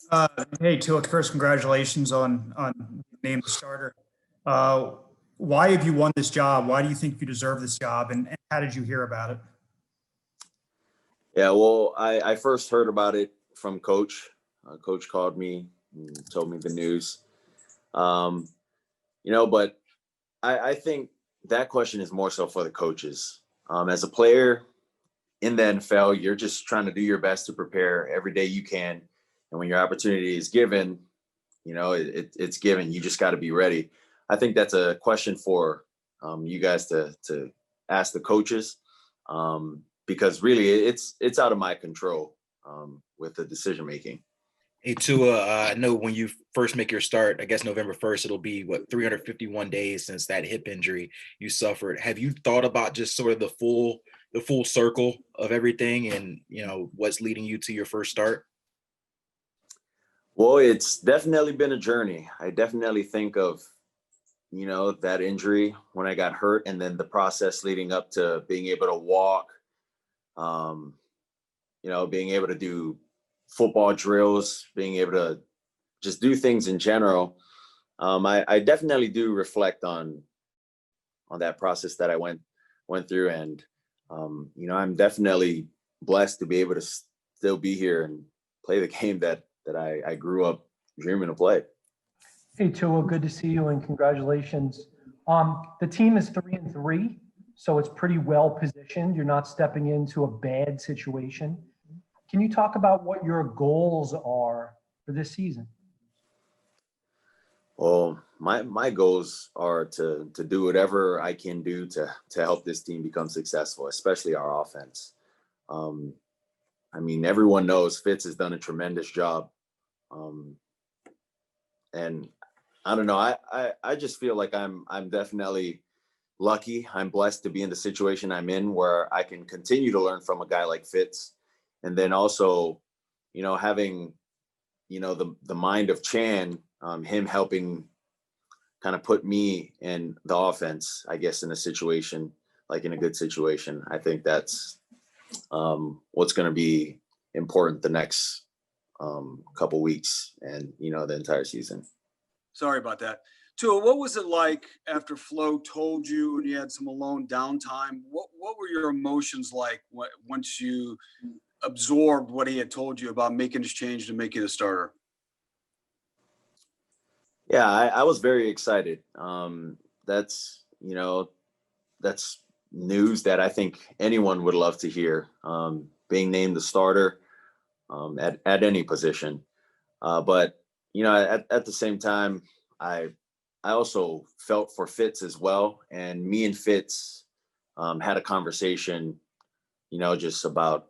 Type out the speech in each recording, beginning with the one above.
Uh, Hey, Tua, first, congratulations on being named the starter. Uh, why have you won this job? Why do you think you deserve this job? And how did you hear about it? Yeah, well, I first heard about it from Coach. Coach called me and told me the news. Um, but I think that question is more so for the coaches. As a player in the NFL, you're just trying to do your best to prepare every day you can. And when your opportunity is given, it's given. You just got to be ready. I think that's a question for you guys to ask the coaches, because really it's out of my control with the decision making. Hey Tua, I know when you first make your start, I guess November 1st, it'll be 351 days since that hip injury you suffered. Have you thought about just sort of the full circle of everything and what's leading you to your first start? Well, it's definitely been a journey. I definitely think of that injury when I got hurt, and then the process leading up to being able to walk, um, being able to do football drills, being able to just do things in general. I definitely do reflect on that process that I went through, and I'm definitely blessed to be able to still be here and play the game that I grew up dreaming to play. Hey, Tua, good to see you and congratulations. The team is 3-3, so it's pretty well positioned. You're not stepping into a bad situation. Can you talk about what your goals are for this season? Well, my goals are to do whatever I can do to help this team become successful, especially our offense. Um, I mean, everyone knows Fitz has done a tremendous job, um, and I don't know. I just feel like I'm definitely lucky. I'm blessed to be in the situation I'm in where I can continue to learn from a guy like Fitz, and then also, having the mind of Chan, him helping kind of put me in the offense, I guess, in a situation like in a good situation. I think that's what's going to be important the next couple weeks and the entire season. Sorry about that. Tua, what was it like after Flo told you and you had some alone downtime? What were your emotions like once you absorbed what he had told you about making this change to make you the starter? Yeah, I was very excited. That's that's news that I think anyone would love to hear. Being named the starter at any position, but at the same time, I I also felt for Fitz as well, and me and Fitz had a conversation, just about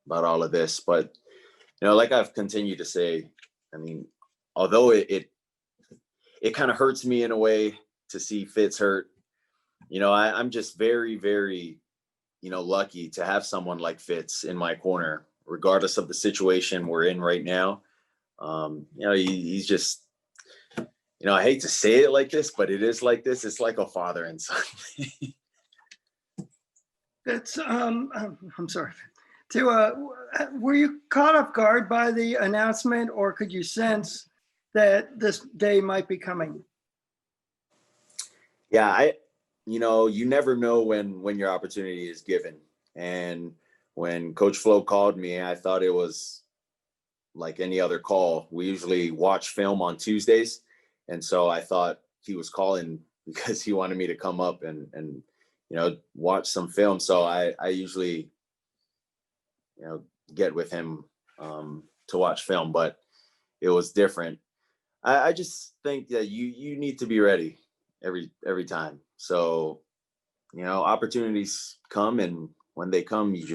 all of this. But like I've continued to say, I mean, although it kind of hurts me in a way to see Fitz hurt, I'm just very, very, lucky to have someone like Fitz in my corner, regardless of the situation we're in right now. He's just, I hate to say it like this, but it is like this. It's like a father and son. That's I'm sorry. Were you caught off guard by the announcement, or could you sense that this day might be coming? Yeah, you never know when your opportunity is given. And when Coach Flo called me, I thought it was like any other call. We usually watch film on Tuesdays, and so I thought he was calling because he wanted me to come up and watch some film. So I usually get with him to watch film, but it was different. I just think that you need to be ready every time. So opportunities come, and when they come, you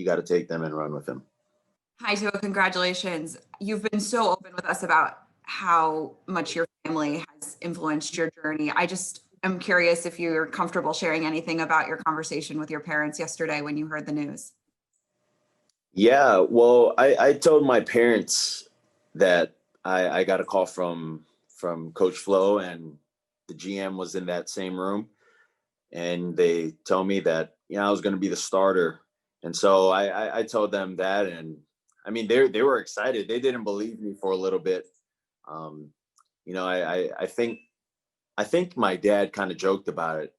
gotta take them and run with them. Hi, Joe. Congratulations. You've been so open with us about how much your family has influenced your journey. I just am curious if you're comfortable sharing anything about your conversation with your parents yesterday when you heard the news. Yeah, well, I told my parents that I got a call from Coach Flo, and the GM was in that same room, and they told me that I was going to be the starter, and so I told them that, and I mean, they were excited. They didn't believe me for a little bit. You know, I think my dad kind of joked about it.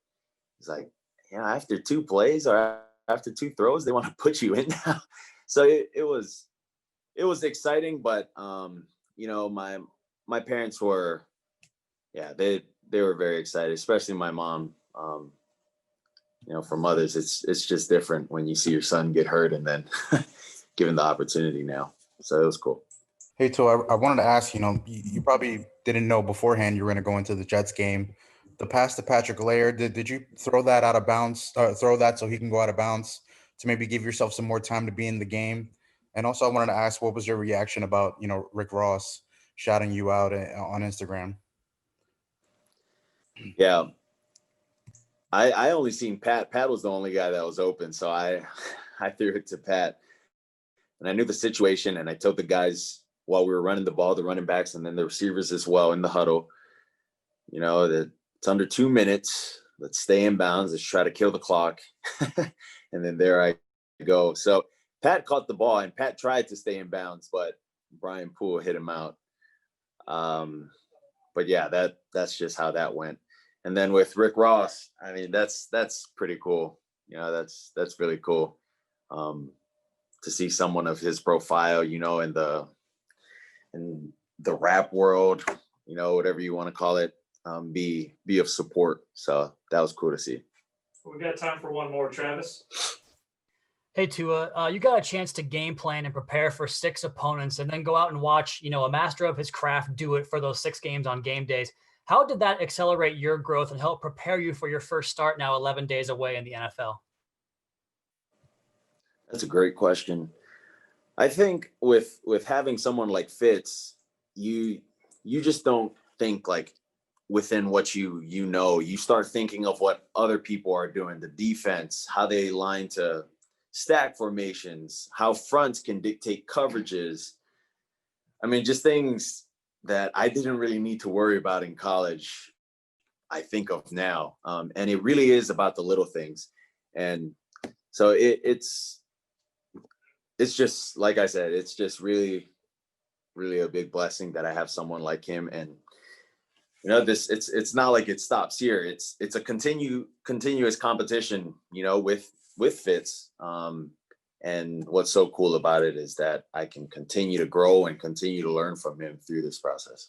He's like, yeah, after 2 plays or after 2 throws, they want to put you in now. So it was exciting, but you know, my parents were, yeah, they were very excited, especially my mom. You know, for mothers, it's just different when you see your son get hurt and then given the opportunity now. So it was cool. Hey, Tua, I wanted to ask, you probably didn't know beforehand you were going to go into the Jets game. The pass to Patrick Laird, did you throw that out of bounds, throw that so he can go out of bounds to maybe give yourself some more time to be in the game? And also I wanted to ask, what was your reaction about, Rick Ross shouting you out on Instagram? Yeah. I only seen Pat. Pat was the only guy that was open. So I threw it to Pat. And I knew the situation, and I told the guys while we were running the ball, the running backs, and then the receivers as well in the huddle, you know, that it's under 2 minutes. Let's stay in bounds. Let's try to kill the clock. And then there I go. So Pat caught the ball, and Pat tried to stay in bounds, but Brian Poole hit him out. But yeah, that's just how that went. And then with Rick Ross, I mean, that's pretty cool. You know, that's really cool. To see someone of his profile, you know, in the rap world, you know, whatever you want to call it, be of support. So that was cool to see. We got time for one more, Travis. Hey, Tua, you got a chance to game plan and prepare for 6 opponents and then go out and watch, a master of his craft do it for those 6 games on game days. How did that accelerate your growth and help prepare you for your first start now 11 days away in the NFL? That's a great question. I think with having someone like Fitz, you just don't think like within what you start thinking of what other people are doing, the defense, how they line to stack formations, how fronts can dictate coverages. I mean, just things that I didn't really need to worry about in college, I think of now. And it really is about the little things. And so it's just, like I said, it's just really, really a big blessing that I have someone like him. And, you know, it's not like it stops here. It's a continuous competition, you know, with Fitz. And what's so cool about it is that I can continue to grow and continue to learn from him through this process.